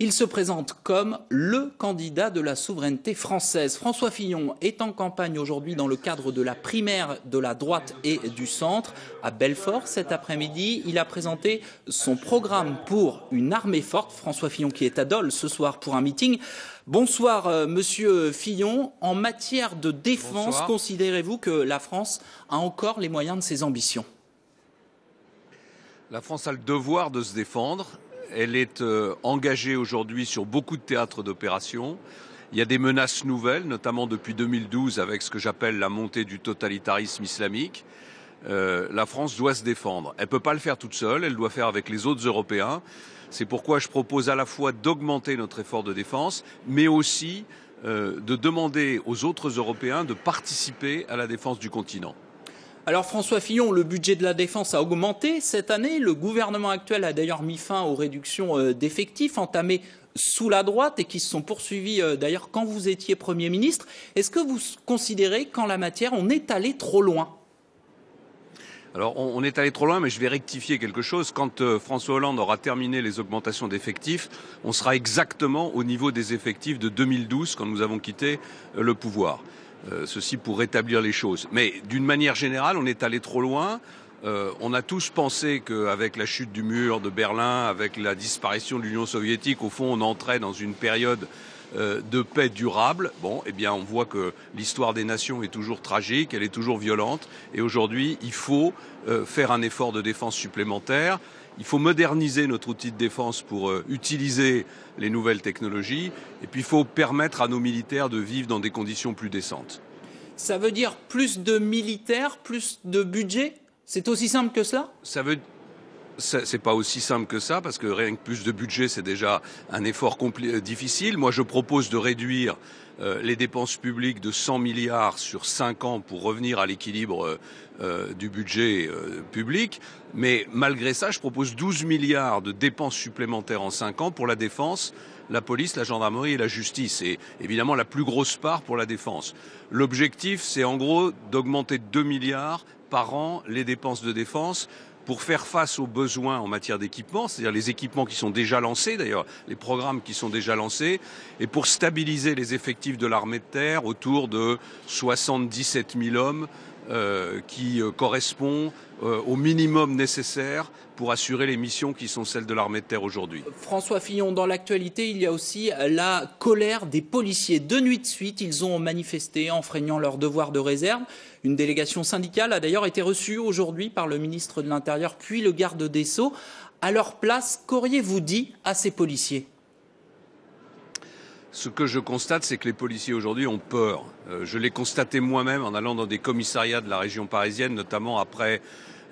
Il se présente comme le candidat de la souveraineté française. François Fillon est en campagne aujourd'hui dans le cadre de la primaire de la droite et du centre. À Belfort, cet après-midi, il a présenté son programme pour une armée forte. François Fillon qui est à Dole ce soir pour un meeting. Bonsoir, monsieur Fillon. En matière de défense, considérez-vous que la France a encore les moyens de ses ambitions ? La France a le devoir de se défendre. Elle est engagée aujourd'hui sur beaucoup de théâtres d'opération. Il y a des menaces nouvelles, notamment depuis 2012 avec ce que j'appelle la montée du totalitarisme islamique. La France doit se défendre. Elle ne peut pas le faire toute seule, elle doit faire avec les autres Européens. C'est pourquoi je propose à la fois d'augmenter notre effort de défense, mais aussi de demander aux autres Européens de participer à la défense du continent. Alors François Fillon, le budget de la défense a augmenté cette année. Le gouvernement actuel a d'ailleurs mis fin aux réductions d'effectifs entamées sous la droite et qui se sont poursuivies d'ailleurs quand vous étiez Premier ministre. Est-ce que vous considérez qu'en la matière, on est allé trop loin ? Alors on est allé trop loin, mais je vais rectifier quelque chose. Quand François Hollande aura terminé les augmentations d'effectifs, on sera exactement au niveau des effectifs de 2012 quand nous avons quitté le pouvoir. Ceci pour rétablir les choses. Mais d'une manière générale, on est allé trop loin. On a tous pensé qu'avec la chute du mur de Berlin, avec la disparition de l'Union soviétique, au fond, on entrait dans une période de paix durable. Bon, eh bien, on voit que l'histoire des nations est toujours tragique, elle est toujours violente. Et aujourd'hui, il faut faire un effort de défense supplémentaire. Il faut moderniser notre outil de défense pour utiliser les nouvelles technologies. Et puis, il faut permettre à nos militaires de vivre dans des conditions plus décentes. Ça veut dire plus de militaires, plus de budget ? C'est aussi simple que cela ? C'est pas aussi simple que ça, parce que rien que plus de budget, c'est déjà un effort difficile. Moi, je propose de réduire les dépenses publiques de 100 milliards sur 5 ans pour revenir à l'équilibre du budget public. Mais malgré ça, je propose 12 milliards de dépenses supplémentaires en 5 ans pour la défense, la police, la gendarmerie et la justice. Et évidemment, la plus grosse part pour la défense. L'objectif, c'est en gros d'augmenter de 2 milliards par an les dépenses de défense pour faire face aux besoins en matière d'équipement, c'est-à-dire les équipements qui sont déjà lancés, d'ailleurs les programmes qui sont déjà lancés, et pour stabiliser les effectifs de l'armée de terre autour de 77 000 hommes qui correspond au minimum nécessaire pour assurer les missions qui sont celles de l'armée de terre aujourd'hui. François Fillon, dans l'actualité, il y a aussi la colère des policiers. 2 nuits de suite, ils ont manifesté, enfreignant leur devoir de réserve. Une délégation syndicale a d'ailleurs été reçue aujourd'hui par le ministre de l'Intérieur, puis le garde des Sceaux. À leur place, qu'auriez-vous dit à ces policiers ? Ce que je constate, c'est que les policiers aujourd'hui ont peur. Je l'ai constaté moi-même en allant dans des commissariats de la région parisienne, notamment après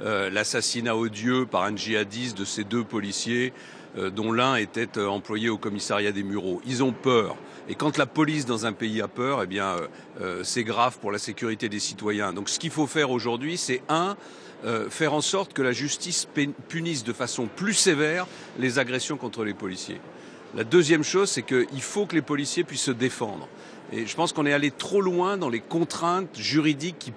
l'assassinat odieux par un djihadiste de ces 2 policiers, dont l'un était employé au commissariat des Mureaux. Ils ont peur. Et quand la police dans un pays a peur, eh bien, c'est grave pour la sécurité des citoyens. Donc ce qu'il faut faire aujourd'hui, c'est faire en sorte que la justice punisse de façon plus sévère les agressions contre les policiers. La deuxième chose, c'est qu'il faut que les policiers puissent se défendre. Et je pense qu'on est allé trop loin dans les contraintes juridiques qui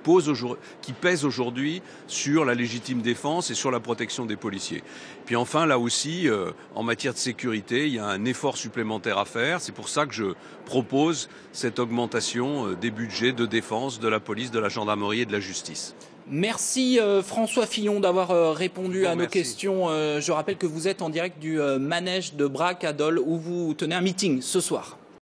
pèsent aujourd'hui sur la légitime défense et sur la protection des policiers. Puis enfin, là aussi, en matière de sécurité, il y a un effort supplémentaire à faire. C'est pour ça que je propose cette augmentation des budgets de défense de la police, de la gendarmerie et de la justice. Merci François Fillon d'avoir répondu à nos questions. Je rappelle que vous êtes en direct du manège de Braque à Dole où vous tenez un meeting ce soir.